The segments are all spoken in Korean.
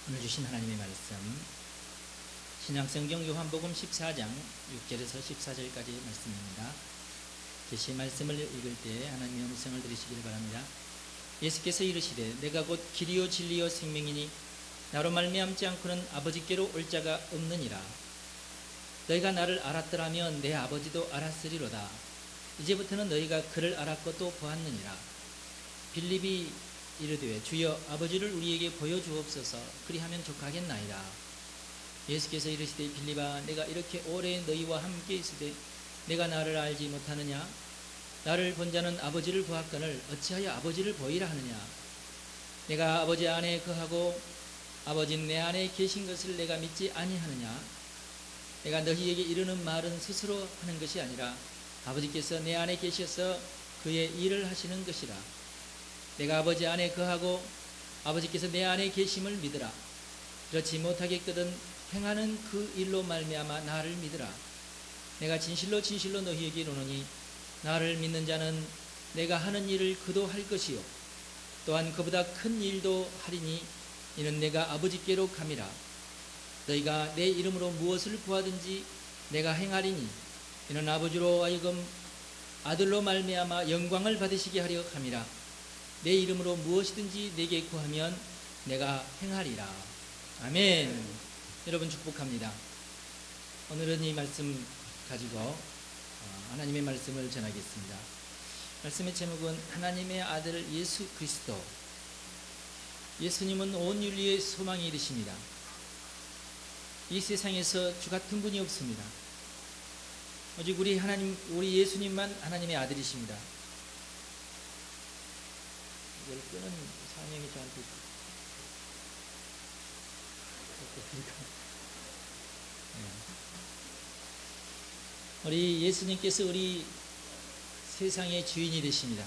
오늘 주신 하나님의 말씀 신약성경 요한복음 14장 6절에서 14절까지 말씀입니다. 계시 말씀을 읽을 때 하나님의 음성을 들으시길 바랍니다. 예수께서 이르시되 내가 곧 길이요 진리요 생명이니 나로 말미암지 않고는 아버지께로 올 자가 없느니라. 너희가 나를 알았더라면 내 아버지도 알았으리로다. 이제부터는 너희가 그를 알았고 또 보았느니라. 빌립이 이르되 주여 아버지를 우리에게 보여주옵소서. 그리하면 족하겠나이다. 예수께서 이르시되 빌립아 내가 이렇게 오래 너희와 함께 있으되 내가 나를 알지 못하느냐? 나를 본 자는 아버지를 보았거늘 어찌하여 아버지를 보이라 하느냐? 내가 아버지 안에 거하고 아버지는 내 안에 계신 것을 내가 믿지 아니하느냐? 내가 너희에게 이르는 말은 스스로 하는 것이 아니라 아버지께서 내 안에 계셔서 그의 일을 하시는 것이라. 내가 아버지 안에 거하고 아버지께서 내 안에 계심을 믿으라. 그렇지 못하겠거든 행하는 그 일로 말미암아 나를 믿으라. 내가 진실로 진실로 너희에게 이르노니 나를 믿는 자는 내가 하는 일을 그도 할 것이요 또한 그보다 큰 일도 하리니 이는 내가 아버지께로 감이라. 너희가 내 이름으로 무엇을 구하든지 내가 행하리니 이는 아버지로 하여금 아들로 말미암아 영광을 받으시게 하려 함이라. 내 이름으로 무엇이든지 내게 구하면 내가 행하리라. 아멘. 여러분 축복합니다. 오늘은 이 말씀 가지고 하나님의 말씀을 전하겠습니다. 말씀의 제목은 하나님의 아들 예수 그리스도. 예수님은 온 인류의 소망이 되십니다. 이 세상에서 주 같은 분이 없습니다. 오직 우리 예수님만 하나님의 아들이십니다. 이걸 끄는 사명이 저한테 우리 예수님께서 우리 세상의 주인이 되십니다.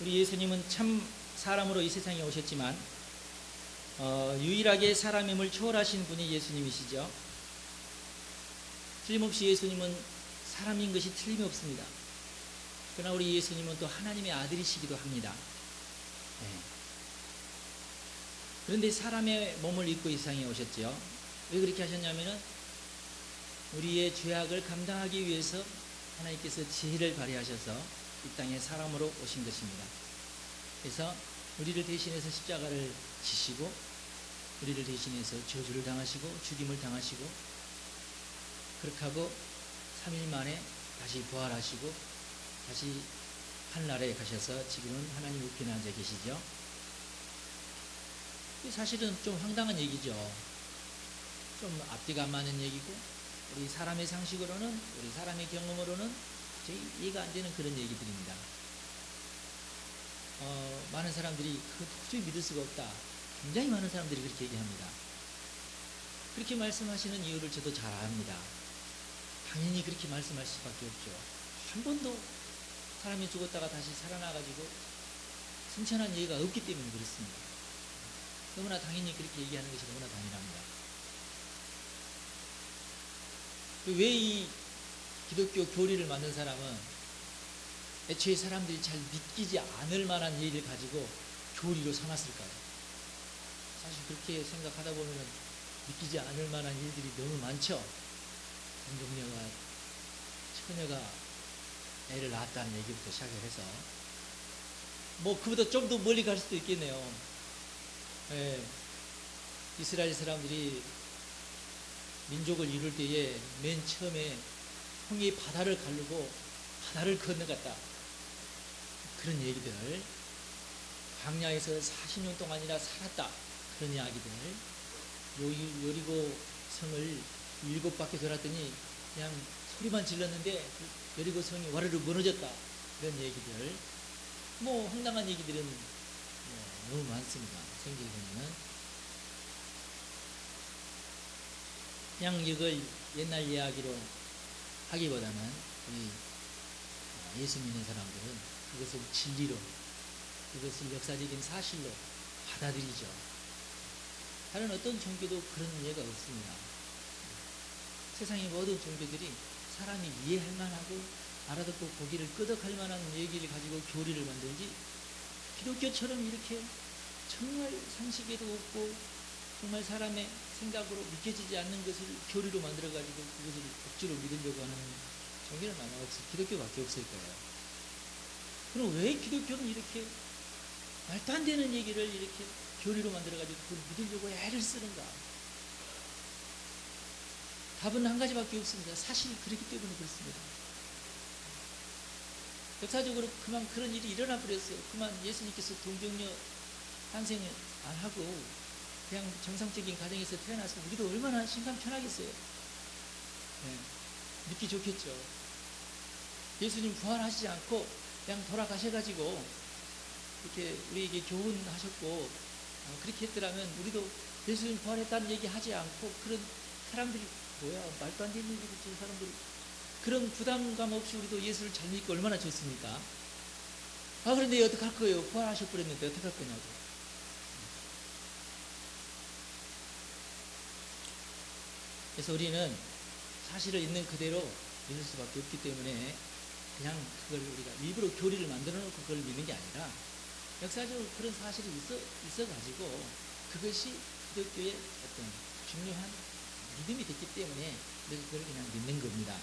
우리 예수님은 참 사람으로 이 세상에 오셨지만 유일하게 사람임을 초월하신 분이 예수님이시죠. 틀림없이 예수님은 사람인 것이 틀림없습니다. 그러나 우리 예수님은 또 하나님의 아들이시기도 합니다. 그런데 사람의 몸을 입고 이 세상에 오셨죠. 왜 그렇게 하셨냐면은 우리의 죄악을 감당하기 위해서 하나님께서 지혜를 발휘하셔서 이 땅에 사람으로 오신 것입니다. 그래서 우리를 대신해서 십자가를 지시고 우리를 대신해서 저주를 당하시고 죽임을 당하시고 그렇게 하고 3일 만에 다시 부활하시고 다시 하늘나라에 가셔서 지금은 하나님 우편에 앉아 계시죠. 사실은 좀 황당한 얘기죠. 좀 앞뒤가 안 맞는 얘기고 우리 사람의 상식으로는 우리 사람의 경험으로는 이해가 안 되는 그런 얘기들입니다. 많은 사람들이 그거 도저히 믿을 수가 없다. 굉장히 많은 사람들이 그렇게 얘기합니다. 그렇게 말씀하시는 이유를 저도 잘 압니다. 당연히 그렇게 말씀할 수밖에 없죠. 한 번도 사람이 죽었다가 다시 살아나가지고 승천한 예가 없기 때문에 그렇습니다. 너무나 당연히 그렇게 얘기하는 것이 너무나 당연합니다. 왜 이 기독교 교리를 만든 사람은 애초에 사람들이 잘 믿기지 않을 만한 얘기를 가지고 교리로 삼았을까요? 사실 그렇게 생각하다 보면 믿기지 않을 만한 일들이 너무 많죠. 처녀가 애를 낳았다는 얘기부터 시작해서 그보다 좀 더 멀리 갈 수도 있겠네요. 이스라엘 사람들이 민족을 이룰 때에 맨 처음에 홍해 바다를 가르고 바다를 건너갔다. 그런 얘기들. 광야에서 40년 동안이나 살았다. 그런 이야기들. 여리고 성을 7바퀴 돌았더니 그냥 소리만 질렀는데 여리고 성이 와르르 무너졌다. 그런 얘기들. 황당한 얘기들은 너무 많습니다. 성경에 보면은. 그냥 이걸 옛날 이야기로 하기보다는 우리 예수 믿는 사람들은 그것을 진리로, 그것을 역사적인 사실로 받아들이죠. 다른 어떤 종교도 그런 예가 없습니다. 세상의 모든 종교들이 사람이 이해할 만하고 알아듣고 고기를 끄덕할 만한 얘기를 가지고 교리를 만들지 기독교처럼 이렇게 정말 상식에도 없고 정말 사람의 생각으로 믿겨지지 않는 것을 교리로 만들어가지고 그것을 억지로 믿으려고 하는 종교는 아마 기독교밖에 없을 거예요. 그럼 왜 기독교는 이렇게 말도 안 되는 얘기를 이렇게 교리로 만들어가지고 그걸 믿으려고 애를 쓰는가? 답은 한 가지밖에 없습니다. 사실 그렇기 때문에 그렇습니다. 역사적으로 그만 그런 일이 일어나 버렸어요. 그만 예수님께서 동정녀 탄생을 안 하고 그냥 정상적인 가정에서 태어나서 우리도 얼마나 심감 편하겠어요. 네, 믿기 좋겠죠. 예수님 부활하시지 않고 그냥 돌아가셔가지고 이렇게 우리에게 교훈하셨고 그렇게 했더라면 우리도 예수님 부활했다는 얘기 하지 않고 그런 사람들이 뭐야 말도 안 되는 얘기를 저 사람들이 그런 부담감 없이 우리도 예수를 잘 믿고 얼마나 좋습니까? 그런데 어떡할 거예요? 부활하셔버렸는데 어떡할 거냐고. 그래서 우리는 사실을 있는 그대로 믿을 수밖에 없기 때문에 그냥 그걸 우리가 일부러 교리를 만들어 놓고 그걸 믿는 게 아니라 역사적으로 그런 사실이 있어가지고 그것이 기독교의 어떤 중요한 믿음이 됐기 때문에 우리가 그걸 그냥 믿는 겁니다.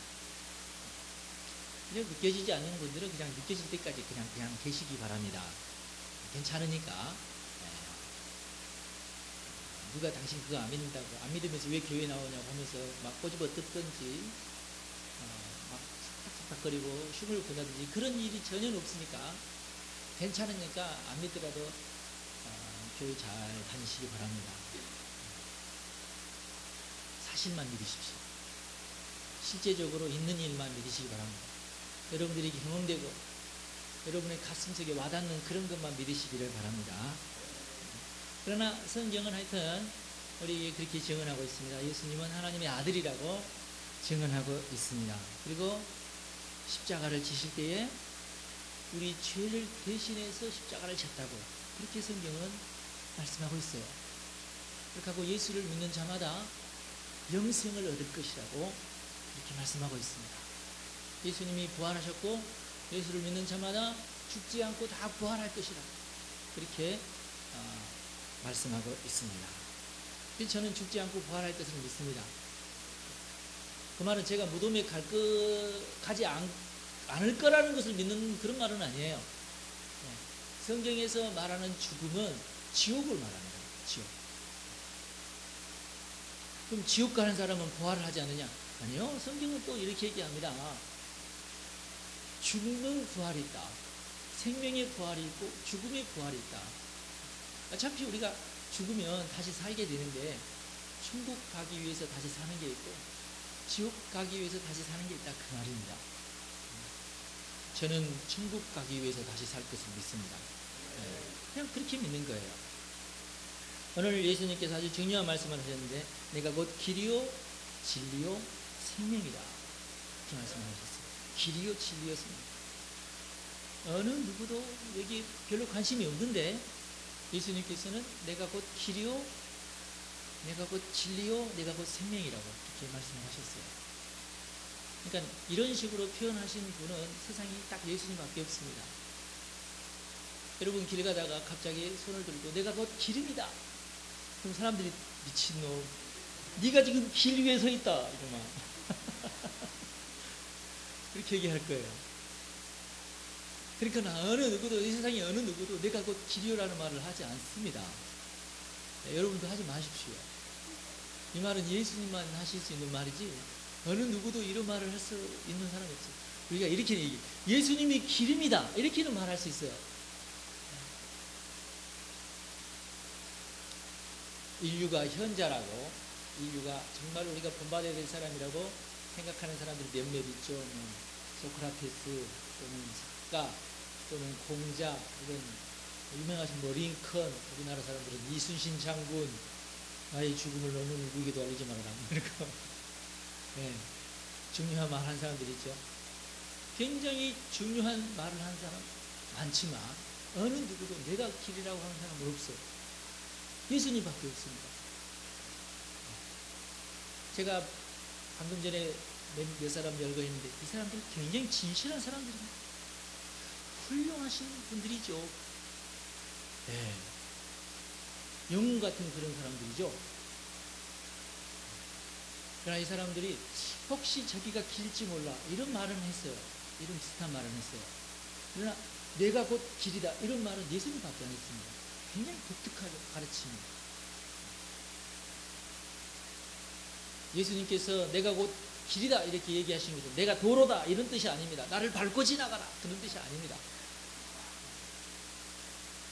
그냥 믿겨지지 않는 분들은 그냥 믿겨질 때까지 그냥 계시기 바랍니다. 괜찮으니까. 누가 당신 그거 안 믿는다고 안 믿으면서 왜 교회 나오냐고 하면서 막 꼬집어 뜯든지 막 삭삭삭거리고 흉을 본다든지 그런 일이 전혀 없으니까 괜찮으니까 안 믿더라도 교회 잘 다니시기 바랍니다. 사실만 믿으십시오. 실제적으로 있는 일만 믿으시기 바랍니다. 여러분들이 경험되고 여러분의 가슴속에 와닿는 그런 것만 믿으시기를 바랍니다. 그러나 성경은 하여튼 우리에게 그렇게 증언하고 있습니다. 예수님은 하나님의 아들이라고 증언하고 있습니다. 그리고 십자가를 지실 때에 우리 죄를 대신해서 십자가를 졌다고 그렇게 성경은 말씀하고 있어요. 그렇게 하고 예수를 믿는 자마다 영생을 얻을 것이라고 그렇게 말씀하고 있습니다. 예수님이 부활하셨고 예수를 믿는 자마다 죽지 않고 다 부활할 것이라 그렇게 말씀하고 있습니다. 그래서 저는 죽지 않고 부활할 것을 믿습니다. 그 말은 제가 무덤에 가지 않을 거라는 것을 믿는 그런 말은 아니에요. 성경에서 말하는 죽음은 지옥을 말합니다. 지옥. 그럼 지옥 가는 사람은 부활을 하지 않느냐? 아니요. 성경은 또 이렇게 얘기합니다. 죽는 부활이 있다. 생명의 부활이 있고 죽음의 부활이 있다. 어차피 우리가 죽으면 다시 살게 되는데 천국 가기 위해서 다시 사는 게 있고 지옥 가기 위해서 다시 사는 게 있다 그 말입니다. 저는 천국 가기 위해서 다시 살 것을 믿습니다. 그냥 그렇게 믿는 거예요. 오늘 예수님께서 아주 중요한 말씀을 하셨는데 내가 곧 길이요 진리요 생명이다 이렇게 말씀하셨어요. 길이요 진리요 생명. 어느 누구도 여기 별로 관심이 없는데 예수님께서는 내가 곧 길이요 내가 곧 진리요 내가 곧 생명이라고 이렇게 말씀을 하셨어요. 그러니까 이런 식으로 표현하신 분은 세상에 딱 예수님밖에 없습니다. 여러분 길 가다가 갑자기 손을 들고 내가 곧 길입니다. 그럼 사람들이 미친놈 네가 지금 길 위에 서 있다 이러면 그렇게 얘기할 거예요. 그러니까 어느 누구도 이 세상에 어느 누구도 내가 곧 길이요라는 말을 하지 않습니다. 여러분도 하지 마십시오. 이 말은 예수님만 하실 수 있는 말이지 어느 누구도 이런 말을 할 수 있는 사람이 없어요. 우리가 이렇게 얘기해. 예수님이 길입니다. 이렇게는 말할 수 있어요. 인류가 현자라고 인류가 정말 우리가 본받아야 될 사람이라고 생각하는 사람들이 몇몇 있죠. 소크라테스 또는 작가 또는 공자 이런 유명하신 링컨 우리나라 사람들은 이순신 장군 나의 죽음을 너는 누구에게도 알리지 말아라 그리고 중요한 말 한 사람들이 있죠. 굉장히 중요한 말을 한 사람 많지만 어느 누구도 내가 길이라고 하는 사람은 없어요. 예수님밖에 없습니다. 제가 방금 전에 몇 사람 열거했는데 이 사람들 굉장히 진실한 사람들입니다. 훌륭하신 분들이죠. 영웅 같은 그런 사람들이죠. 그러나 이 사람들이 혹시 자기가 길지 몰라 이런 말은 했어요. 이런 비슷한 말은 했어요. 그러나 내가 곧 길이다 이런 말은 예수님밖에 안 했습니다. 굉장히 독특한 가르침입니다. 예수님께서 내가 곧 길이다 이렇게 얘기하신 것은 내가 도로다 이런 뜻이 아닙니다. 나를 밟고 지나가라 그런 뜻이 아닙니다.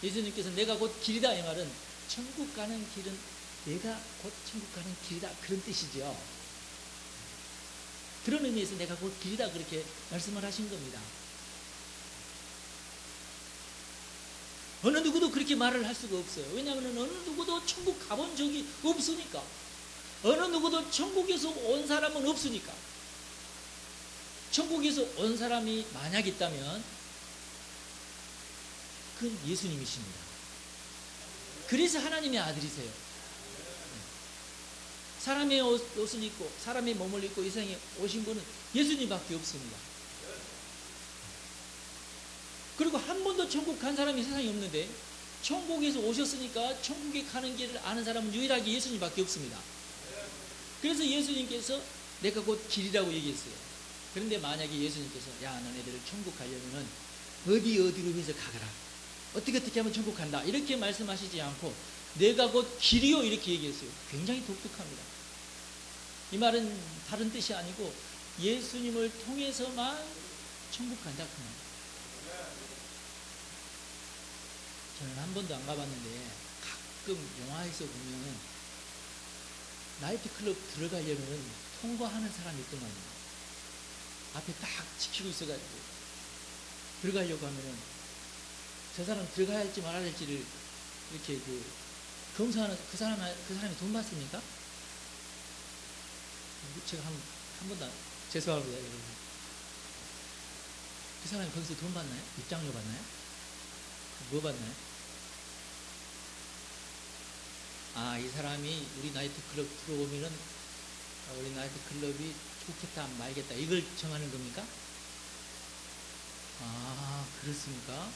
예수님께서 내가 곧 길이다 이 말은 천국 가는 길은 내가 곧 천국 가는 길이다 그런 뜻이죠. 그런 의미에서 내가 곧 길이다 그렇게 말씀을 하신 겁니다. 어느 누구도 그렇게 말을 할 수가 없어요. 왜냐하면 어느 누구도 천국 가본 적이 없으니까. 어느 누구도 천국에서 온 사람은 없으니까. 천국에서 온 사람이 만약 있다면 그건 예수님이십니다. 그래서 하나님의 아들이세요. 사람의 옷을 입고 사람의 몸을 입고 이 세상에 오신 분은 예수님밖에 없습니다. 그리고 한 번도 천국 간 사람이 세상에 없는데 천국에서 오셨으니까 천국에 가는 길을 아는 사람은 유일하게 예수님밖에 없습니다. 그래서 예수님께서 내가 곧 길이라고 얘기했어요. 그런데 만약에 예수님께서 야 너네들 천국 가려면은 어디로 해서 가거라. 어떻게 하면 천국 간다. 이렇게 말씀하시지 않고 내가 곧 길이요 이렇게 얘기했어요. 굉장히 독특합니다. 이 말은 다른 뜻이 아니고 예수님을 통해서만 천국 간다 그 말. 저는 한 번도 안 가봤는데 가끔 영화에서 보면 나이트클럽 들어가려면 통과하는 사람이 있더만요. 앞에 딱 지키고 있어가지고 들어가려고 하면은 저 사람 들어가야 할지 말아야 할지를 이렇게 검사하는 그 사람이 돈 받습니까? 제가 한 번도 죄송합니다 여러분. 그 사람이 거기서 돈 받나요? 입장료 받나요? 뭐 받나요? 이 사람이 우리 나이트클럽 들어오면은 우리 나이트클럽이 좋겠다 말겠다 이걸 정하는 겁니까? 그렇습니까?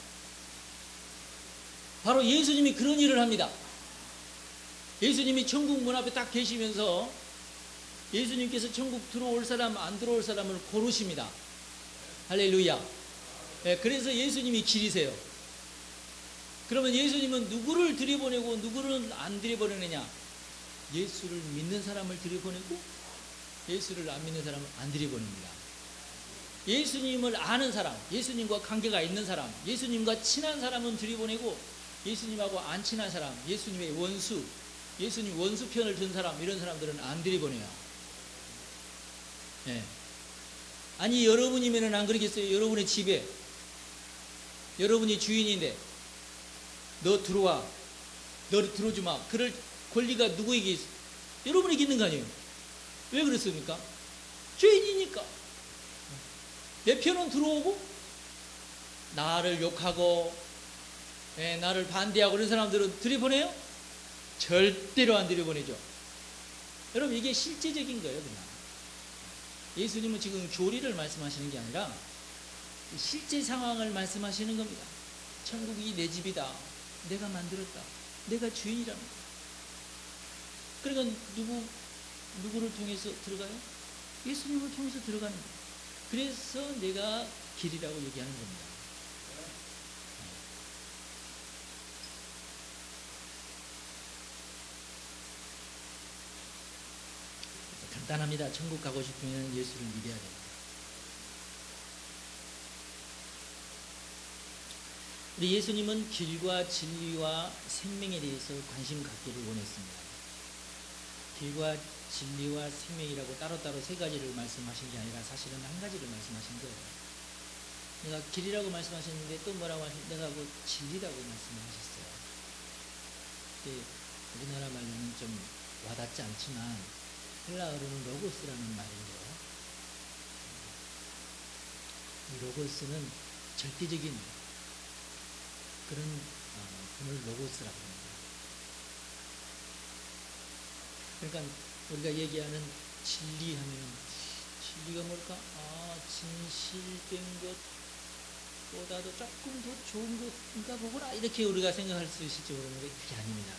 바로 예수님이 그런 일을 합니다. 예수님이 천국 문 앞에 딱 계시면서 예수님께서 천국 들어올 사람 안 들어올 사람을 고르십니다. 할렐루야. 네, 그래서 예수님이 길이세요. 그러면 예수님은 누구를 들여보내고 누구를 안 들여보내느냐? 예수를 믿는 사람을 들여보내고 예수를 안 믿는 사람을 안 들여보냅니다. 예수님을 아는 사람, 예수님과 관계가 있는 사람, 예수님과 친한 사람은 들여보내고 예수님하고 안 친한 사람, 예수님의 원수, 예수님 원수 편을 든 사람 이런 사람들은 안 들여보내요. 네. 아니 여러분이면 안 그러겠어요? 여러분의 집에 여러분이 주인인데 너 들어와. 너 들어오지 마. 그럴 권리가 누구에게 있어? 여러분에게 있는 거 아니에요? 왜 그랬습니까? 죄인이니까. 내 편은 들어오고 나를 욕하고 나를 반대하고 그런 사람들은 들여보내요? 절대로 안 들여보내죠. 여러분 이게 실제적인 거예요. 그냥. 예수님은 지금 교리를 말씀하시는 게 아니라 실제 상황을 말씀하시는 겁니다. 천국이 내 집이다. 내가 만들었다. 내가 주인이랍니다. 그러니까 누구를 통해서 들어가요? 예수님을 통해서 들어가는 거예요. 그래서 내가 길이라고 얘기하는 겁니다. 간단합니다. 천국 가고 싶으면 예수를 믿어야 됩니다. 우리 예수님은 길과 진리와 생명에 대해서 관심 갖기를 원했습니다. 길과 진리와 생명이라고 따로따로 세 가지를 말씀하신 게 아니라 사실은 한 가지를 말씀하신 거예요. 내가 길이라고 말씀하셨는데 또 뭐라고 하셨는데 내가 그 진리라고 말씀을 하셨어요. 우리나라 말로는 좀 와닿지 않지만 헬라어로는 로고스라는 말인데요. 이 로고스는 절대적인 그런 분을 로고스라고 합니다. 그러니까 우리가 얘기하는 진리 하면 진리가 뭘까? 진실된 것보다도 조금 더 좋은 것인가 보구나 이렇게 우리가 생각할 수 있을지 모르는데 그게 아닙니다.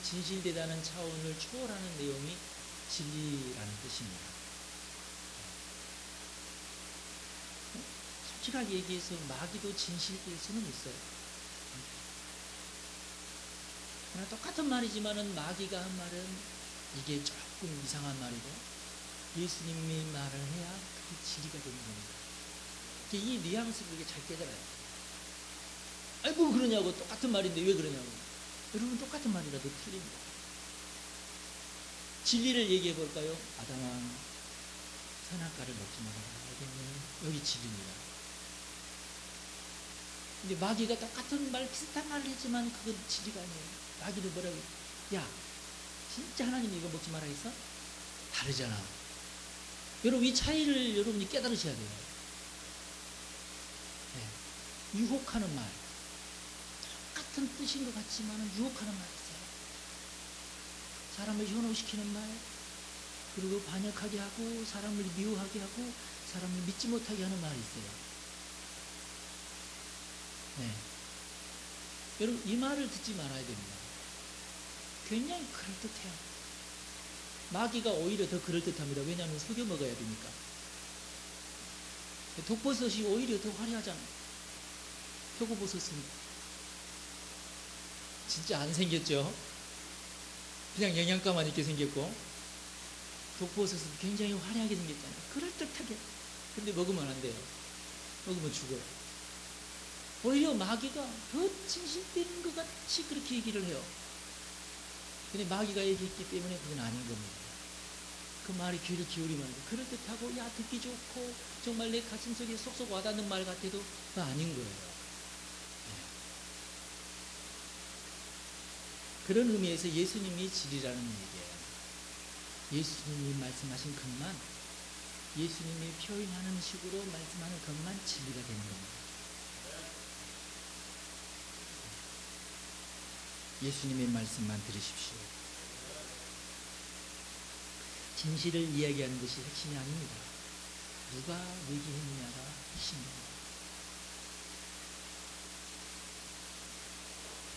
진실되다는 차원을 초월하는 내용이 진리라는 뜻입니다. 솔직하게 얘기해서 마귀도 진실될 수는 있어요. 그러나 똑같은 말이지만은 마귀가 한 말은 이게 조금 이상한 말이고 예수님이 말을 해야 그게 진리가 되는 겁니다. 이 뉘앙스를 이게 잘 깨달아요. 아이 뭐 그러냐고, 똑같은 말인데 왜 그러냐고. 여러분 똑같은 말이라도 틀립니다. 진리를 얘기해 볼까요? 아담아 선악과를 먹지 말아라. 알겠니? 여기 진리입니다. 근데 마귀가 똑같은 말, 비슷한 말을 했지만 그건 진리가 아니에요. 마귀는 뭐라고 해요? 야, 진짜 하나님이 이거 먹지 마라 했어? 다르잖아. 여러분 이 차이를 여러분이 깨달으셔야 돼요. 네. 유혹하는 말, 똑같은 뜻인 것 같지만 유혹하는 말이 있어요. 사람을 현혹시키는 말, 그리고 반역하게 하고 사람을 미워하게 하고 사람을 믿지 못하게 하는 말이 있어요. 네. 여러분 이 말을 듣지 말아야 됩니다. 굉장히 그럴듯해요. 마귀가 오히려 더 그럴듯합니다. 왜냐하면 속여 먹어야 되니까. 독버섯이 오히려 더 화려하잖아요. 표고버섯은 진짜 안 생겼죠. 그냥 영양가만 있게 생겼고, 독버섯은 굉장히 화려하게 생겼잖아요. 그럴듯하게. 근데 먹으면 안 돼요. 먹으면 죽어요. 오히려 마귀가 더 진실된 것 같이 그렇게 얘기를 해요. 근데 마귀가 얘기했기 때문에 그건 아닌 겁니다. 그 말이 귀를 기울이면 그럴듯하고 야 듣기 좋고 정말 내 가슴속에 쏙쏙 와닿는 말 같아도 그건 아닌 거예요. 네. 그런 의미에서 예수님이 진리라는 얘기예요. 예수님이 말씀하신 것만, 예수님이 표현하는 식으로 말씀하는 것만 진리가 되는 겁니다. 예수님의 말씀만 들으십시오. 진실을 이야기하는 것이 핵심이 아닙니다. 누가 얘기했느냐가 핵심입니다.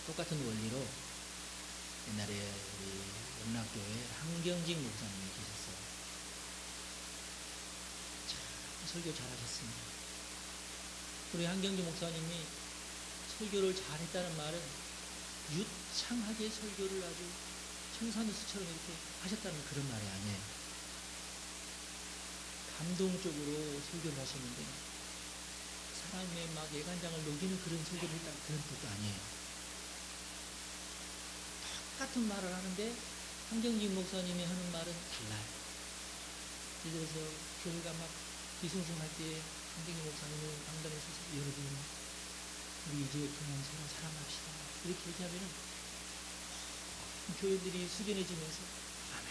똑같은 원리로 옛날에 우리 영락교회 한경직 목사님이 계셨어요. 참 설교 잘하셨습니다. 우리 한경직 목사님이 설교를 잘했다는 말은 유창하게 설교를 아주 청산유수처럼 이렇게 하셨다는 그런 말이 아니에요. 감동적으로 설교를 하셨는데 사람의 막 예간장을 녹이는 그런 설교를 했다, 그런 뜻도 아니에요. 똑같은 말을 하는데 한경직 목사님이 하는 말은 달라요. 예를 들어서 교회가 막 뒤숭숭할 때 한경직 목사님은 강단에 서서 여러분 우리 이제 그냥 서로 사랑합시다 이렇게 얘기하면은 교회들이 숙연해지면서 아멘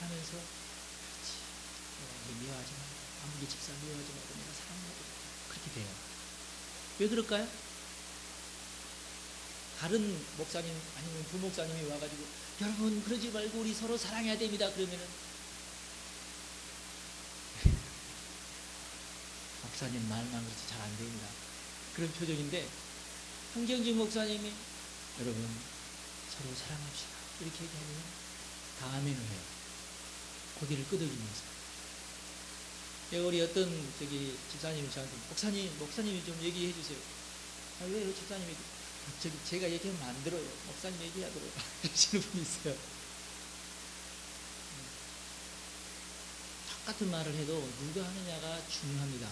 하면서 그렇지 미워하지 말고 아무리 집사 미워하지 말고 내가 사랑하고 그렇게 돼요. 왜 그럴까요? 다른 목사님 아니면 부목사님이 와가지고 여러분 그러지 말고 우리 서로 사랑해야 됩니다 그러면은 목사님 말만 그렇지 잘 안 됩니다. 그런 표정인데 한경직 목사님이 여러분 서로 사랑합시다 이렇게 얘기하면 다음에는 해요. 고개를 끄덕이면서. 우리 어떤 집사님이 저한테 목사님이 좀 얘기해 주세요. 아, 왜요 집사님이 제가 얘기하면 안 들어요. 목사님 얘기하도록 이러시는 분이 있어요. 똑같은 말을 해도 누가 하느냐가 중요합니다.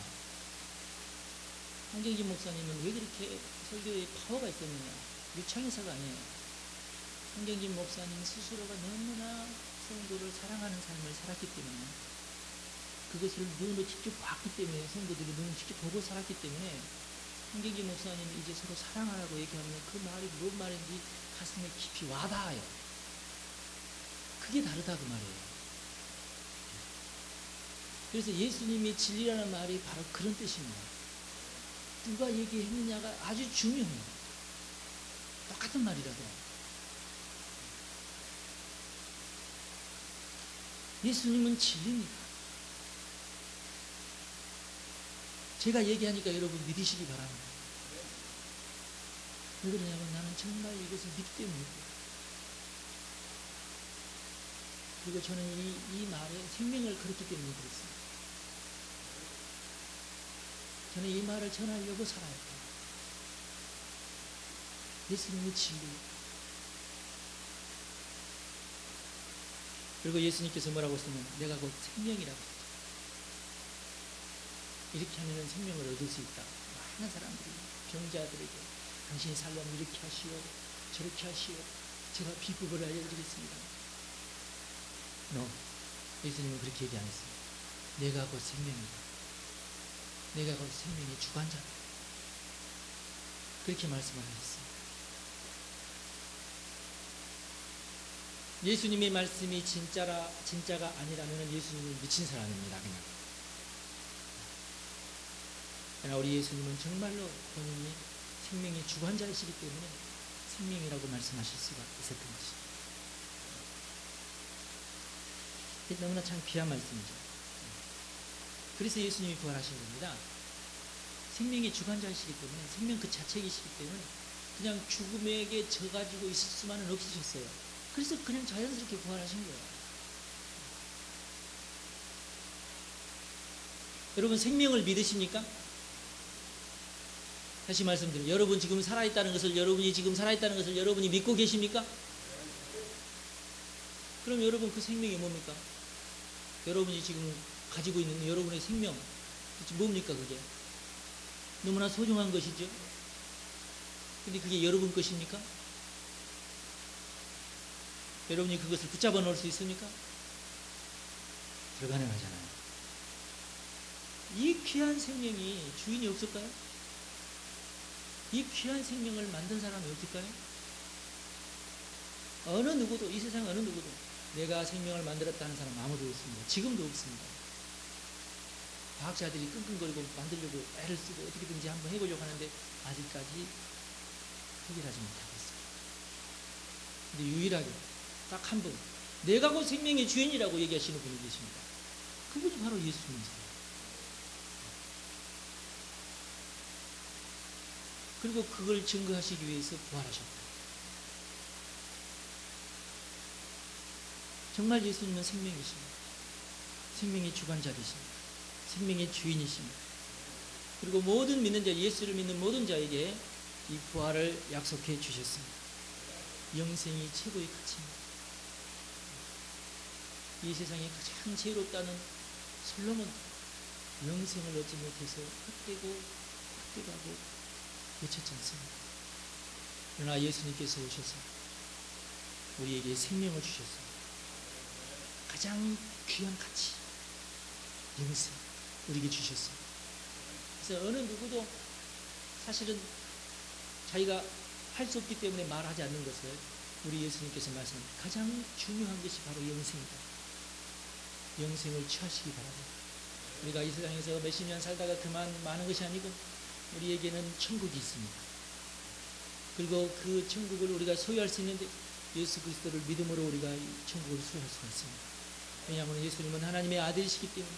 한경직 목사님은 왜 그렇게 설교에 파워가 있었느냐? 유창해서가 아니에요. 한경직 목사님 스스로가 너무나 성도를 사랑하는 삶을 살았기 때문에, 그것을 눈으로 직접 봤기 때문에, 성도들이 눈으로 직접 보고 살았기 때문에 한경직 목사님이 이제 서로 사랑하라고 얘기하면 그 말이 무슨 말인지 가슴에 깊이 와닿아요. 그게 다르다 그 말이에요. 그래서 예수님이 진리라는 말이 바로 그런 뜻입니다. 누가 얘기했느냐가 아주 중요해요. 똑같은 말이라도. 예수님은 진리입니다. 제가 얘기하니까 여러분 믿으시기 바랍니다. 왜 그러냐면 나는 정말 이것을 믿기 때문에. 그리고 저는 이 말에 생명을 걸었기 때문에 그렇습니다. 저는 이 말을 전하려고 살아요. 예수님의 진리. 그리고 예수님께서 뭐라고 했으면 내가 곧 생명이라고 했죠. 이렇게 하면 생명을 얻을 수 있다. 많은 사람들이 병자들에게 당신의 살려면 이렇게 하시오, 저렇게 하시오, 제가 비법을 알려드리겠습니다. 예수님은 그렇게 얘기 안 했습니다. 내가 곧 생명이다. 내가 곧 생명의 주관자다. 그렇게 말씀을 하셨습니다. 예수님의 말씀이 진짜가 아니라면 예수님은 미친 사람입니다. 그러나 우리 예수님은 정말로 본인이 생명의 주관자이시기 때문에 생명이라고 말씀하실 수가 있었던 것입니다. 너무나 참 귀한 말씀이죠. 그래서 예수님이 부활하신 겁니다. 생명의 주관자이시기 때문에, 생명 그 자체이시기 때문에 그냥 죽음에게 져가지고 있을 수만은 없으셨어요. 그래서 그냥 자연스럽게 부활하신 거예요. 여러분 생명을 믿으십니까? 다시 말씀드립니다. 여러분이 지금 살아있다는 것을 여러분이 믿고 계십니까? 그럼 여러분 그 생명이 뭡니까? 여러분이 지금 가지고 있는 여러분의 생명 뭡니까 그게? 너무나 소중한 것이죠. 근데 그게 여러분 것입니까? 여러분이 그것을 붙잡아 놓을 수 있습니까? 불가능하잖아요. 이 귀한 생명이 주인이 없을까요? 이 귀한 생명을 만든 사람이 없을까요? 어느 누구도, 이 세상 어느 누구도 내가 생명을 만들었다 하는 사람 아무도 없습니다. 지금도 없습니다. 과학자들이 끙끙거리고 만들려고 애를 쓰고 어떻게든지 한번 해보려고 하는데 아직까지 해결하지 못하고 있습니다. 근데 유일하게 딱 한 분, 내가 곧 생명의 주인이라고 얘기하시는 분이 계십니다. 그분이 바로 예수님이세요. 그리고 그걸 증거하시기 위해서 부활하셨다. 정말 예수님은 생명이십니다. 생명의 주관자이십니다. 생명의 주인이십니다. 그리고 모든 믿는 자, 예수를 믿는 모든 자에게 이 부활을 약속해 주셨습니다. 영생이 최고의 가치입니다. 이 세상에 가장 지혜롭다는 솔로몬 영생을 얻지 못해서 헛되고 외쳤지 않습니까? 그러나 예수님께서 오셔서 우리에게 생명을 주셨습니다. 가장 귀한 가치, 영생 우리에게 주셨습니다. 그래서 어느 누구도 사실은 자기가 할 수 없기 때문에 말하지 않는 것을 우리 예수님께서 말씀하신 가장 중요한 것이 바로 영생이다. 영생을 취하시기 바랍니다. 우리가 이 세상에서 몇십 년 살다가 그만 많은 것이 아니고 우리에게는 천국이 있습니다. 그리고 그 천국을 우리가 소유할 수 있는데 예수 그리스도를 믿음으로 우리가 이 천국을 소유할 수가 있습니다. 왜냐하면 예수님은 하나님의 아들이시기 때문에,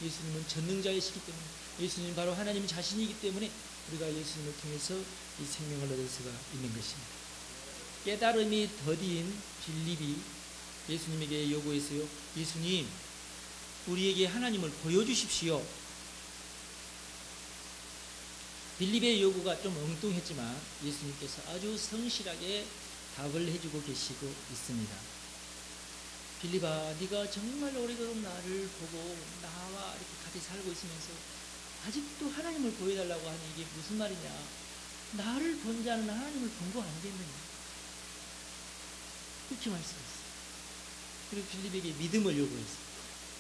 예수님은 전능자이시기 때문에, 예수님은 바로 하나님 자신이기 때문에 우리가 예수님을 통해서 이 생명을 얻을 수가 있는 것입니다. 깨달음이 더디인 빌립이 예수님에게 요구했어요. 예수님, 우리에게 하나님을 보여주십시오. 빌립의 요구가 좀 엉뚱했지만 예수님께서 아주 성실하게 답을 해주고 계시고 있습니다. 빌립아, 네가 정말 오래도록 나를 보고 나와 이렇게 같이 살고 있으면서 아직도 하나님을 보여달라고 하니 이게 무슨 말이냐? 나를 본 자는 하나님을 본 거 아니겠느냐? 그렇게 말씀했어요. 그리고 빌립에게 믿음을 요구했어요.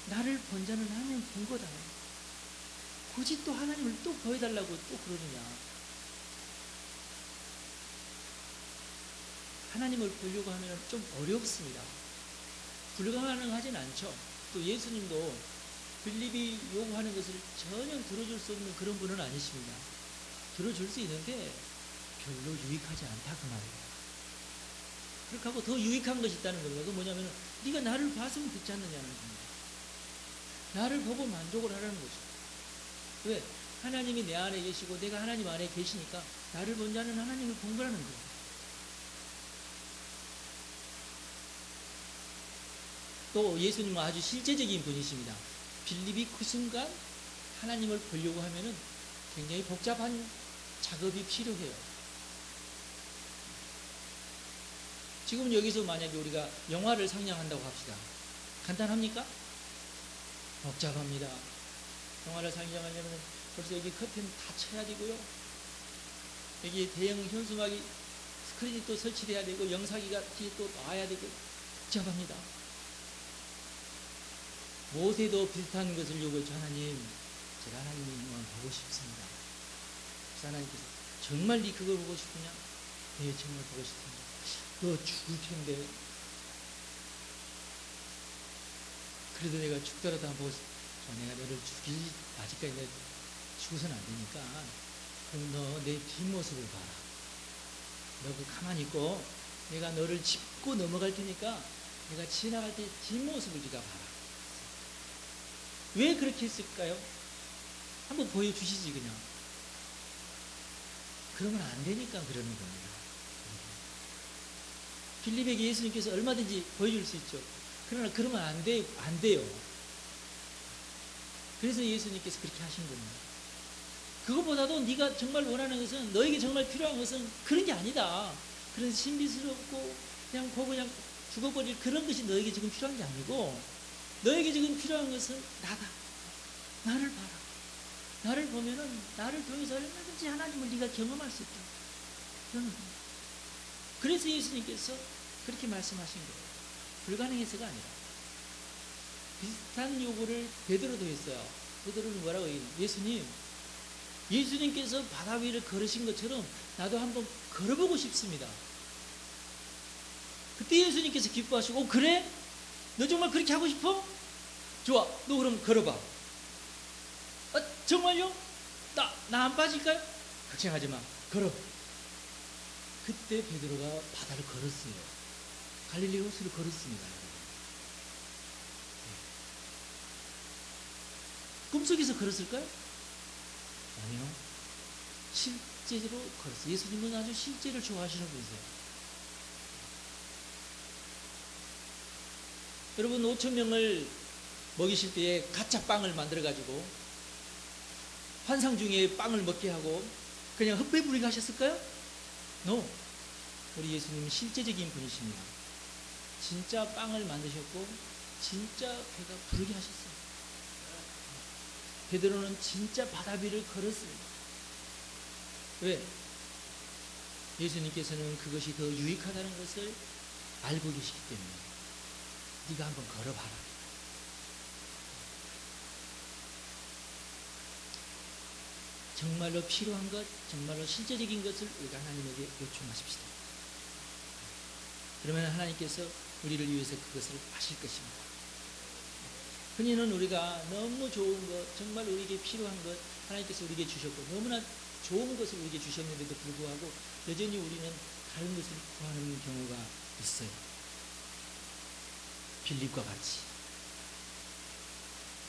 나를 본 자는 하나님을 본 거다. 굳이 또 하나님을 또 보여달라고 또 그러느냐? 하나님을 보려고 하면 좀 어렵습니다. 불가능하진 않죠. 또 예수님도 빌립이 요구하는 것을 전혀 들어줄 수 없는 그런 분은 아니십니다. 들어줄 수 있는데 별로 유익하지 않다 그 말이에요. 그렇게 하고 더 유익한 것이 있다는 겁니다. 그건 뭐냐면 네가 나를 봤으면 듣지 않느냐는 겁니다. 나를 보고 만족을 하라는 거죠. 왜? 하나님이 내 안에 계시고 내가 하나님 안에 계시니까 나를 본 자는 하나님을 본 거라는 거예요. 또 예수님은 아주 실제적인 분이십니다. 빌립이 그 순간 하나님을 보려고 하면은 굉장히 복잡한 작업이 필요해요. 지금 여기서 만약에 우리가 영화를 상영한다고 합시다. 간단합니까? 복잡합니다. 영화를 상영하려면 벌써 여기 커튼 다 쳐야 되고요. 여기 대형 현수막이 스크린이 또 설치돼야 되고 영상기가 뒤에 또 나와야 되고 복잡합니다. 모세도 비슷한 것을 요구했죠. 하나님, 제가 하나님을 보고 싶습니다. 그래서 하나님께서 정말 네 그걸 보고 싶으냐? 네, 정말 보고 싶습니다. 너 죽을 텐데 그래도 내가 죽더라도 한번 보고 싶어. 내가 너를 죽일 아직까지 내가 죽어서는 안 되니까 그럼 너 내 뒷모습을 봐라. 너 그 가만히 있고 내가 너를 짚고 넘어갈 테니까 내가 지나갈 때 뒷모습을 네가 봐라. 왜 그렇게 했을까요? 한번 보여주시지 그냥. 그러면 안 되니까 그러는 겁니다. 빌립에게 예수님께서 얼마든지 보여줄 수 있죠. 그러나 그러면 안 돼요. 그래서 예수님께서 그렇게 하신 겁니다. 그것보다도 네가 정말 원하는 것은, 너에게 정말 필요한 것은 그런 게 아니다. 그런 신비스럽고 그냥 보고 그냥 죽어버릴 그런 것이 너에게 지금 필요한 게 아니고, 너에게 지금 필요한 것은 나다. 나를 봐라. 나를 보면은 나를 통해서 얼마든지 하나님을 네가 경험할 수 있다. 그런 겁니다. 그래서 예수님께서 그렇게 말씀하신 거예요. 불가능해서가 아니라. 비슷한 요구를 베드로도 했어요. 베드로는 뭐라고 얘기해요? 예수님께서 바다 위를 걸으신 것처럼 나도 한번 걸어보고 싶습니다. 그때 예수님께서 기뻐하시고, 그래? 너 정말 그렇게 하고 싶어? 좋아, 너 그럼 걸어봐. 정말요? 나 안 빠질까요? 걱정하지 마, 걸어. 그때 베드로가 바다를 걸었어요. 갈릴리 호수를 걸었습니다. 꿈속에서 걸었을까요? 아니요. 실제로 걸었어요. 예수님은 아주 실제를 좋아하시는 분이세요. 여러분, 5,000명을 먹이실 때에 가짜 빵을 만들어가지고 환상 중에 빵을 먹게 하고 그냥 헛배부리게 하셨을까요? No. 우리 예수님은 실제적인 분이십니다. 진짜 빵을 만드셨고 진짜 배가 부르게 하셨어요. 베드로는 진짜 바다 위를 걸었습니다. 왜? 예수님께서는 그것이 더 유익하다는 것을 알고 계시기 때문에. 네가 한번 걸어봐라. 정말로 필요한 것, 정말로 실제적인 것을 우리가 하나님에게 요청하십시다. 그러면 하나님께서 우리를 위해서 그것을 하실 것입니다. 흔히는 우리가 너무 좋은 것, 정말 우리에게 필요한 것 하나님께서 우리에게 주셨고 너무나 좋은 것을 우리에게 주셨는데도 불구하고 여전히 우리는 다른 것을 구하는 경우가 있어요. 빌립과 같이.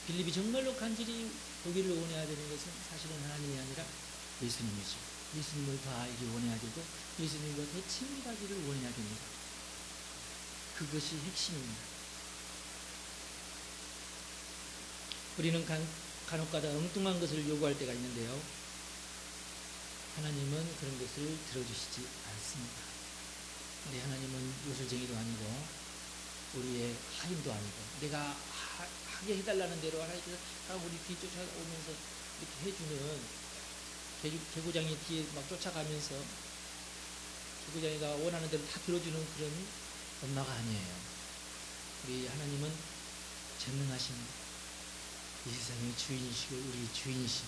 빌립이 정말로 간절히 보기를 원해야 되는 것은 사실은 하나님이 아니라 예수님이죠. 예수님을 더 알기 원해야 되고 예수님과 더 친밀하기를 원해야 됩니다. 그것이 핵심입니다. 우리는 간혹가다 엉뚱한 것을 요구할 때가 있는데요. 하나님은 그런 것을 들어주시지 않습니다. 우리 하나님은 요술쟁이도 아니고 우리의 하인도 아니고 내가 하게 해달라는 대로 하나님께서 우리 뒤 쫓아오면서 이렇게 해주는 개구장이 뒤에 막 쫓아가면서 개구장이가 원하는 대로 다 들어주는 그런 엄마가 아니에요. 우리 하나님은 전능하신 이 세상의 주인이시고 우리 주인이신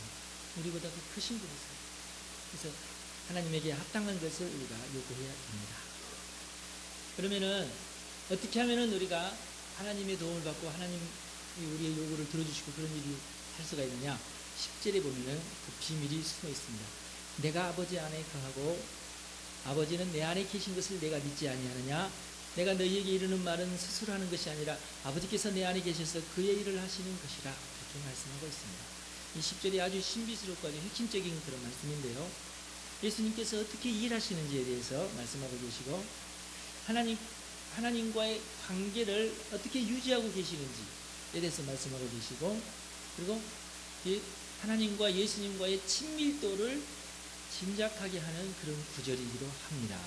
우리보다 더 크신 분이세요. 그래서 하나님에게 합당한 것을 우리가 요구해야 됩니다. 그러면은 어떻게 하면은 우리가 하나님의 도움을 받고 하나님이 우리의 요구를 들어주시고 그런 일이 할 수가 있느냐? 10절에 보면은 그 비밀이 숨어 있습니다. 내가 아버지 안에 거하고 아버지는 내 안에 계신 것을 내가 믿지 아니하느냐? 내가 너희에게 이르는 말은 스스로 하는 것이 아니라 아버지께서 내 안에 계셔서 그의 일을 하시는 것이라. 이렇게 말씀하고 있습니다. 이 10절이 아주 신비스럽고 아주 핵심적인 그런 말씀인데요. 예수님께서 어떻게 일하시는지에 대해서 말씀하고 계시고 하나님과의 관계를 어떻게 유지하고 계시는지에 대해서 말씀하고 계시고, 그리고 하나님과 예수님과의 친밀도를 짐작하게 하는 그런 구절이기도 합니다.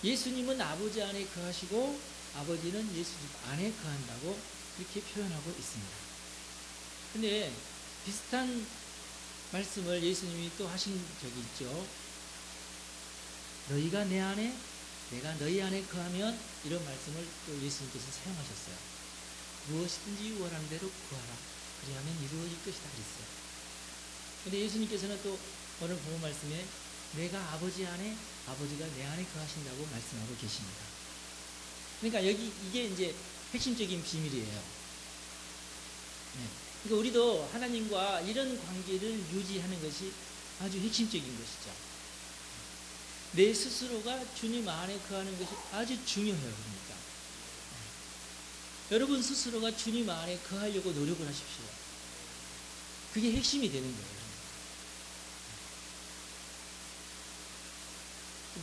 예수님은 아버지 안에 거하시고 아버지는 예수님 안에 거한다고 이렇게 표현하고 있습니다. 근데 비슷한 말씀을 예수님이 또 하신 적이 있죠. 너희가 내 안에 내가 너희 안에 거하면, 이런 말씀을 또 예수님께서 사용하셨어요. 무엇이든지 원하는 대로 구하라, 그리하면 이루어질 것이다 그랬어요. 근데 예수님께서는 또 오늘 본문 말씀에 내가 아버지 안에 아버지가 내 안에 거하신다고 말씀하고 계십니다. 그러니까 이게 이제 핵심적인 비밀이에요. 네. 그러니까 우리도 하나님과 이런 관계를 유지하는 것이 아주 핵심적인 것이죠. 내 스스로가 주님 안에 거하는 것이 아주 중요해요. 그러니까 여러분 스스로가 주님 안에 거하려고 노력을 하십시오. 그게 핵심이 되는 거예요.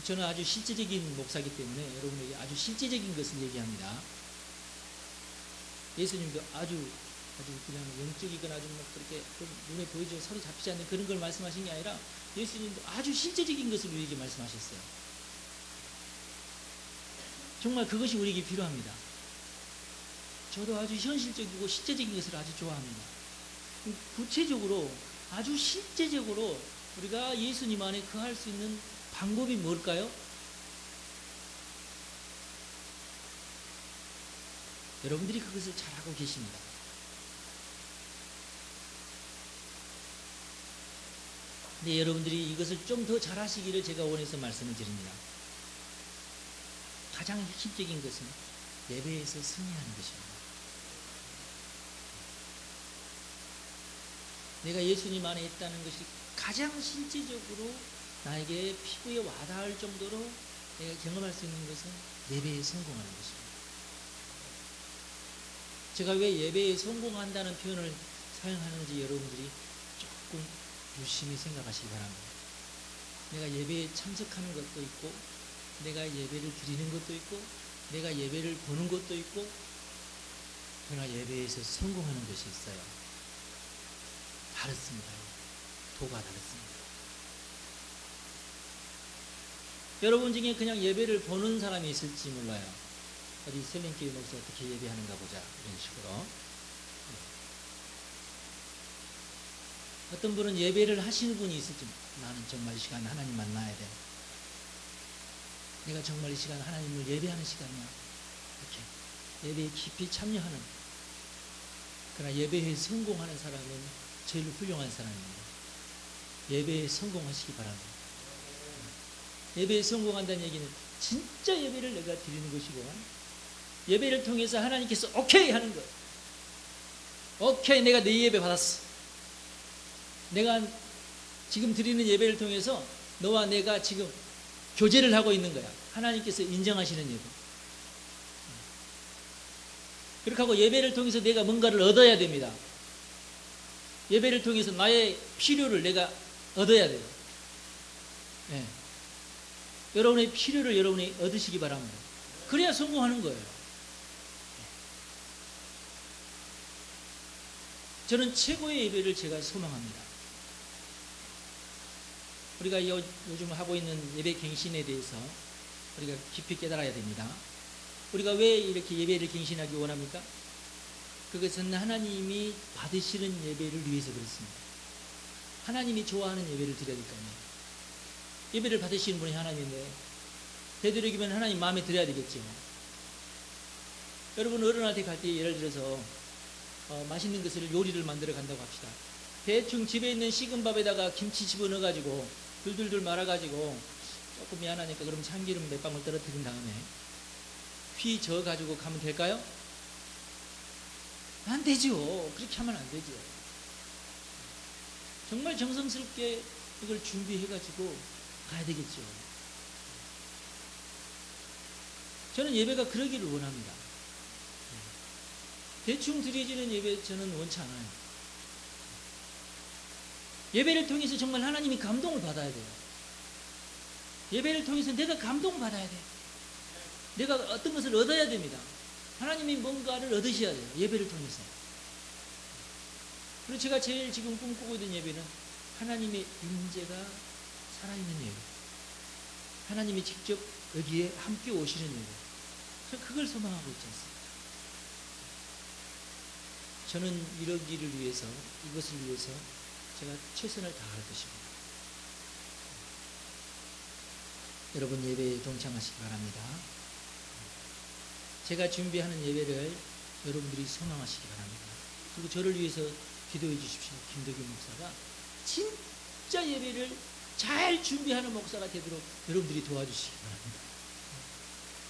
저는 아주 실제적인 목사이기 때문에 여러분에게 아주 실제적인 것을 얘기합니다. 예수님도 아주 그냥 영적이거나 좀 그렇게 눈에 보이죠, 서로 잡히지 않는 그런 걸 말씀하신 게 아니라 예수님도 아주 실제적인 것을 우리에게 말씀하셨어요. 정말 그것이 우리에게 필요합니다. 저도 아주 현실적이고 실제적인 것을 아주 좋아합니다. 구체적으로 아주 실제적으로 우리가 예수님 안에 거할 수 있는 방법이 뭘까요? 여러분들이 그것을 잘하고 계십니다. 근데 여러분들이 이것을 좀 더 잘하시기를 제가 원해서 말씀을 드립니다. 가장 핵심적인 것은 예배에서 승리하는 것입니다. 내가 예수님 안에 있다는 것이 가장 실제적으로 나에게 피부에 와닿을 정도로 내가 경험할 수 있는 것은 예배에 성공하는 것입니다. 제가 왜 예배에 성공한다는 표현을 사용하는지 여러분들이 조금 유심히 생각하시기 바랍니다. 내가 예배에 참석하는 것도 있고, 내가 예배를 드리는 것도 있고, 내가 예배를 보는 것도 있고, 그러나 예배에서 성공하는 것이 있어요. 다릅니다. 도가 다릅니다. 여러분 중에 그냥 예배를 보는 사람이 있을지 몰라요. 어디 셀린교회 목사 어떻게 예배하는가 보자, 이런 식으로. 어떤 분은 예배를 하시는 분이 있을지, 나는 정말 이 시간 하나님 만나야 돼, 내가 정말 이 시간 하나님을 예배하는 시간이야, 이렇게 예배에 깊이 참여하는, 그러나 예배에 성공하는 사람은 제일 훌륭한 사람입니다. 예배에 성공하시기 바랍니다. 예배에 성공한다는 얘기는 진짜 예배를 내가 드리는 것이고, 예배를 통해서 하나님께서 오케이 하는 거예요. 오케이, 내가 네 예배 받았어. 내가 지금 드리는 예배를 통해서 너와 내가 지금 교제를 하고 있는 거야. 하나님께서 인정하시는 예배. 그렇게 하고 예배를 통해서 내가 뭔가를 얻어야 됩니다. 예배를 통해서 나의 필요를 내가 얻어야 돼요. 네. 여러분의 필요를 여러분이 얻으시기 바랍니다. 그래야 성공하는 거예요. 저는 최고의 예배를 제가 소망합니다. 우리가 요즘 하고 있는 예배 갱신에 대해서 우리가 깊이 깨달아야 됩니다. 우리가 왜 이렇게 예배를 갱신하기 원합니까? 그것은 하나님이 받으시는 예배를 위해서 그렇습니다. 하나님이 좋아하는 예배를 드려야 되니까요. 예배를 받으시는 분이 하나님인데 되도록이면 하나님 마음에 들어야 되겠죠. 여러분 어른한테 갈 때 예를 들어서 맛있는 것을 요리를 만들어 간다고 합시다. 대충 집에 있는 식은 밥에다가 김치 집어넣어 가지고 둘둘둘 말아 가지고 조금 미안하니까 그럼 참기름 몇 방울 떨어뜨린 다음에 휘 저어 가지고 가면 될까요? 안 되죠. 그렇게 하면 안 되죠. 정말 정성스럽게 이걸 준비해 가지고 가야 되겠죠. 저는 예배가 그러기를 원합니다. 대충 드려지는 예배 저는 원치 않아요. 예배를 통해서 정말 하나님이 감동을 받아야 돼요. 예배를 통해서 내가 감동을 받아야 돼요. 내가 어떤 것을 얻어야 됩니다. 하나님이 뭔가를 얻으셔야 돼요. 예배를 통해서. 그리고 제가 제일 지금 꿈꾸고 있는 예배는 하나님의 임재가 살아있는 예배. 하나님이 직접 여기에 함께 오시는 예배. 저 그걸 소망하고 있지 않습니까? 저는 이러기를 위해서, 이것을 위해서 제가 최선을 다할 것입니다. 여러분 예배에 동참하시기 바랍니다. 제가 준비하는 예배를 여러분들이 소망하시기 바랍니다. 그리고 저를 위해서 기도해 주십시오. 김덕윤 목사가 진짜 예배를 잘 준비하는 목사가 되도록 여러분들이 도와주시기 바랍니다.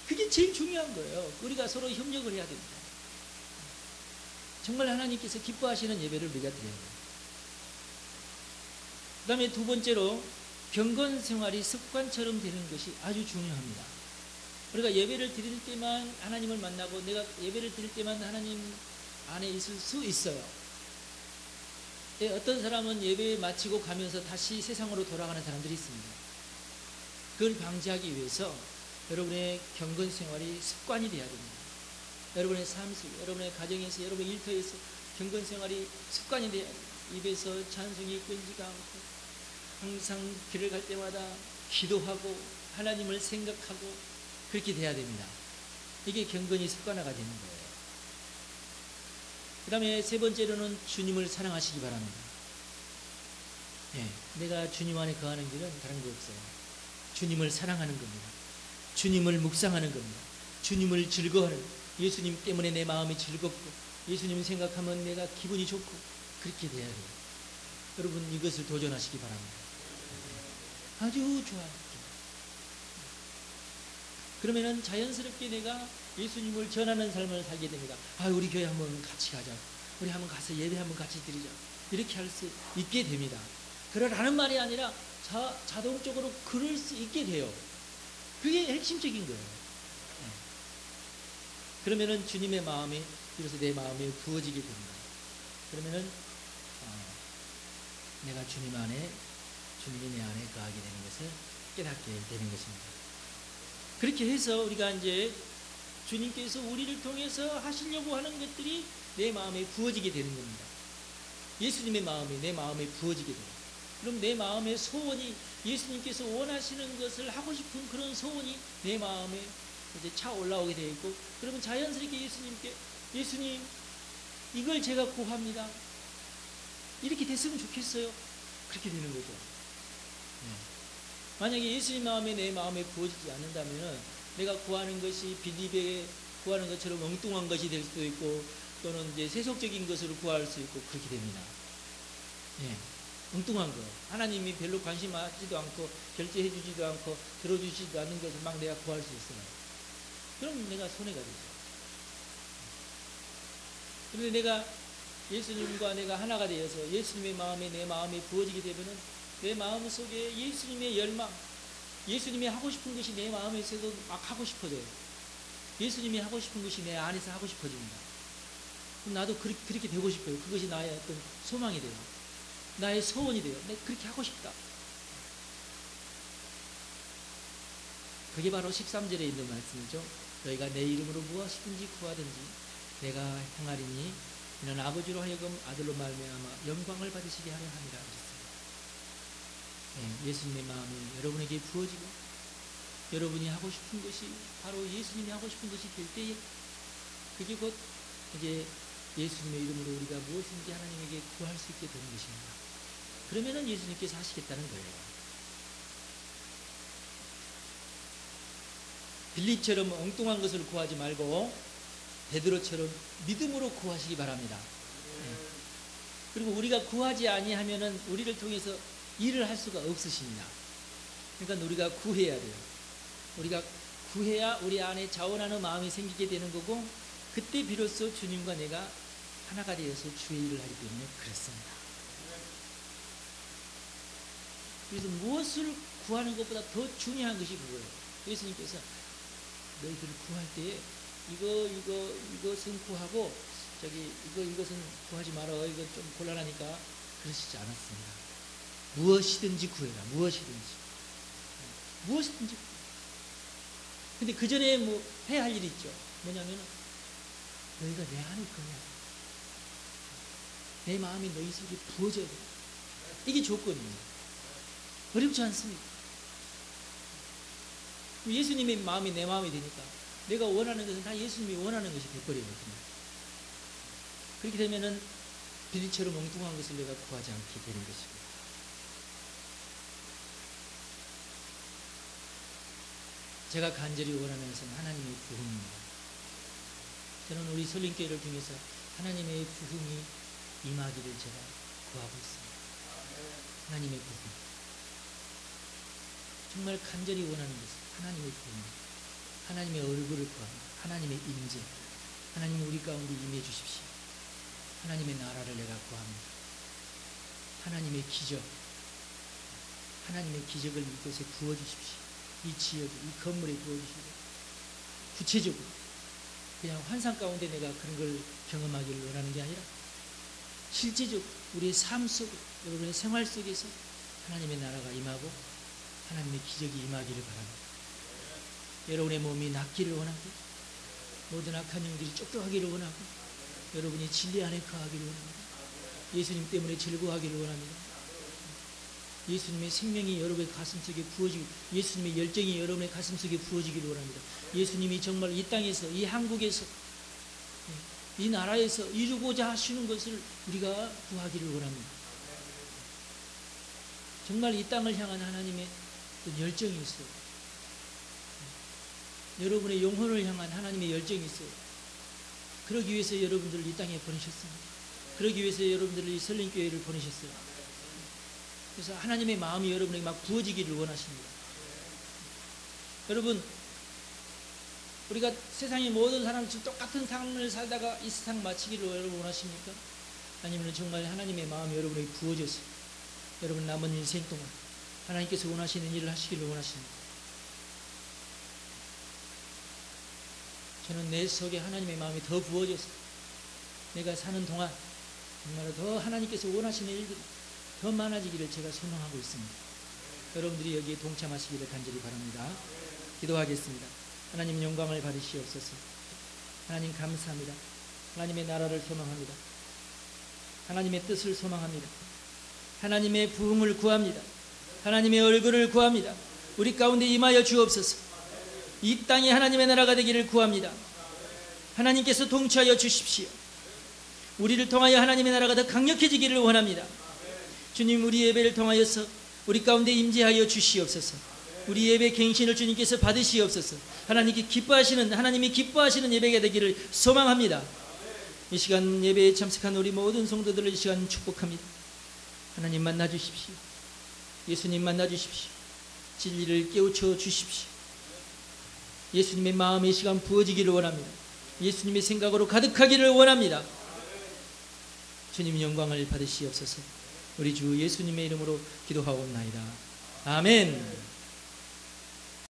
그게 제일 중요한 거예요. 우리가 서로 협력을 해야 됩니다. 정말 하나님께서 기뻐하시는 예배를 우리가 드려야 돼요. 그 다음에 두 번째로 경건 생활이 습관처럼 되는 것이 아주 중요합니다. 우리가 예배를 드릴 때만 하나님을 만나고 내가 예배를 드릴 때만 하나님 안에 있을 수 있어요. 어떤 사람은 예배 마치고 가면서 다시 세상으로 돌아가는 사람들이 있습니다. 그걸 방지하기 위해서 여러분의 경건 생활이 습관이 되어야 됩니다. 여러분의 삶 속, 여러분의 가정에서, 여러분의 일터에서 경건 생활이 습관이 되어야 됩니다. 입에서 찬송이 끊지가 않고 항상 길을 갈 때마다 기도하고 하나님을 생각하고 그렇게 돼야 됩니다. 이게 경건이 습관화가 되는 거예요. 그 다음에 세 번째로는 주님을 사랑하시기 바랍니다. 내가 주님 안에 거하는 길은 다른 거 없어요. 주님을 사랑하는 겁니다. 주님을 묵상하는 겁니다. 주님을 즐거워하는, 예수님 때문에 내 마음이 즐겁고 예수님 생각하면 내가 기분이 좋고 그렇게 돼야 돼요. 여러분 이것을 도전하시기 바랍니다. 아주 좋아요. 그러면은 자연스럽게 내가 예수님을 전하는 삶을 살게 됩니다. 우리 교회 한번 같이 가자. 우리 한번 가서 예배 한번 같이 드리자. 이렇게 할 수 있게 됩니다. 그러라는 말이 아니라 자동적으로 그럴 수 있게 돼요. 그게 핵심적인 거예요. 그러면은 주님의 마음이 비로소 내 마음에 부어지게 됩니다. 그러면은 내가 주님 안에, 주님이 내 안에 거하게 되는 것을 깨닫게 되는 것입니다. 그렇게 해서 우리가 이제 주님께서 우리를 통해서 하시려고 하는 것들이 내 마음에 부어지게 되는 겁니다. 예수님의 마음이 내 마음에 부어지게 돼요. 그럼 내 마음의 소원이, 예수님께서 원하시는 것을 하고 싶은 그런 소원이 내 마음에 이제 차 올라오게 되어 있고, 그러면 자연스럽게 예수님께, 예수님 이걸 제가 구합니다. 이렇게 됐으면 좋겠어요. 그렇게 되는 거죠. 만약에 예수님 마음에 내 마음에 부어지지 않는다면 내가 구하는 것이 빌립에 구하는 것처럼 엉뚱한 것이 될 수도 있고, 또는 이제 세속적인 것으로 구할 수 있고 그렇게 됩니다. 엉뚱한 거, 하나님이 별로 관심 하지도 않고 결제해 주지도 않고 들어주지도 않는 것을 막 내가 구할 수 있어요. 그럼 내가 손해가 되죠. 그런데 내가 예수님과 내가 하나가 되어서 예수님의 마음에 내 마음이 부어지게 되면은 내 마음 속에 예수님의 열망, 예수님이 하고 싶은 것이 내 마음에서도 막 하고 싶어져요. 예수님이 하고 싶은 것이 내 안에서 하고 싶어집니다. 그럼 나도 그렇게 되고 싶어요. 그것이 나의 어떤 소망이 돼요. 나의 소원이 돼요. 내가 그렇게 하고 싶다. 그게 바로 13절에 있는 말씀이죠. 너희가 내 이름으로 무엇이든지 구하든지 내가 행하리니 이는 아버지로 하여금 아들로 말미암아 영광을 받으시게 하려 함이라 하셨어요. 예수님의 마음이 여러분에게 부어지고 여러분이 하고 싶은 것이 바로 예수님이 하고 싶은 것이 될 때에 그게 곧 이제 예수님의 이름으로 우리가 무엇인지 하나님에게 구할 수 있게 되는 것입니다. 그러면은 예수님께서 하시겠다는 거예요. 빌립처럼 엉뚱한 것을 구하지 말고 베드로처럼 믿음으로 구하시기 바랍니다. 그리고 우리가 구하지 아니하면은 우리를 통해서 일을 할 수가 없으십니다. 그러니까 우리가 구해야 돼요. 우리가 구해야 우리 안에 자원하는 마음이 생기게 되는 거고, 그때 비로소 주님과 내가 하나가 되어서 주의 일을 하기 때문에 그렇습니다. 그래서 무엇을 구하는 것보다 더 중요한 것이 그거예요. 예수님께서 너희들 구할 때에 이것은 구하고 이것은 구하지 마라. 이건 좀 곤란하니까 그러시지 않았습니다. 무엇이든지 구해라. 무엇이든지. 근데 그 전에 뭐 해야 할 일이 있죠. 뭐냐면 너희가 내 안에 거냐. 내 마음이 너희 속에 부어져야 돼. 이게 조건이에요. 어렵지 않습니다. 예수님의 마음이 내 마음이 되니까 내가 원하는 것은 다 예수님이 원하는 것이 돼버리거든요. 그렇게 되면은 비리처럼 엉뚱한 것을 내가 구하지 않게 되는 것이고, 제가 간절히 원하는 것은 하나님의 부흥입니다. 저는 우리 설림교회를 통해서 하나님의 부흥이 임하기를 제가 구하고 있습니다. 하나님의 부흥. 정말 간절히 원하는 것은 하나님의 부흥, 하나님의 얼굴을 구합니다. 하나님의 임재, 하나님 우리 가운데 임해 주십시오. 하나님의 나라를 내가 구합니다. 하나님의 기적, 하나님의 기적을 이곳에 부어주십시오. 이 지역에, 이 건물에 부어주시고, 구체적으로 그냥 환상 가운데 내가 그런 걸 경험하기를 원하는 게 아니라 실제적으로 우리의 삶 속에, 여러분의 생활 속에서 하나님의 나라가 임하고 하나님의 기적이 임하기를 바랍니다. 여러분의 몸이 낫기를 원하고, 모든 악한 영들이 쫓겨가기를 원하고, 여러분이 진리 안에 거하기를 원합니다. 예수님 때문에 즐거워하기를 원합니다. 예수님의 생명이 여러분의 가슴속에 부어지고, 예수님의 열정이 여러분의 가슴속에 부어지기를 원합니다. 예수님이 정말 이 땅에서, 이 한국에서, 이 나라에서 이루고자 하시는 것을 우리가 구하기를 원합니다. 정말 이 땅을 향한 하나님의 열정이 있어요. 여러분의 영혼을 향한 하나님의 열정이 있어요. 그러기 위해서 여러분들을 이 땅에 보내셨습니다. 그러기 위해서 여러분들을 이 설림교회를 보내셨어요. 그래서 하나님의 마음이 여러분에게 막 부어지기를 원하십니다. 여러분, 우리가 세상의 모든 사람처럼 똑같은 삶을 살다가 이 세상 마치기를 여러분 원하십니까? 아니면 정말 하나님의 마음이 여러분에게 부어져서 여러분 남은 인생 동안 하나님께서 원하시는 일을 하시기를 원하십니다. 저는 내 속에 하나님의 마음이 더 부어져서 내가 사는 동안 정말 더 하나님께서 원하시는 일들이 더 많아지기를 제가 소망하고 있습니다. 여러분들이 여기에 동참하시기를 간절히 바랍니다. 기도하겠습니다. 하나님 영광을 받으시옵소서. 하나님 감사합니다. 하나님의 나라를 소망합니다. 하나님의 뜻을 소망합니다. 하나님의 부흥을 구합니다. 하나님의 얼굴을 구합니다. 우리 가운데 임하여 주옵소서. 이 땅에 하나님의 나라가 되기를 구합니다. 하나님께서 통치하여 주십시오. 우리를 통하여 하나님의 나라가 더 강력해지기를 원합니다. 주님, 우리 예배를 통하여서 우리 가운데 임재하여 주시옵소서. 우리 예배 갱신을 주님께서 받으시옵소서. 하나님이 기뻐하시는 예배가 되기를 소망합니다. 이 시간 예배에 참석한 우리 모든 성도들을 이 시간 축복합니다. 하나님 만나 주십시오. 예수님 만나 주십시오. 진리를 깨우쳐 주십시오. 예수님의 마음이 이 시간 부어지기를 원합니다. 예수님의 생각으로 가득하기를 원합니다. 주님 영광을 받으시옵소서. 우리 주 예수님의 이름으로 기도하옵나이다. 아멘.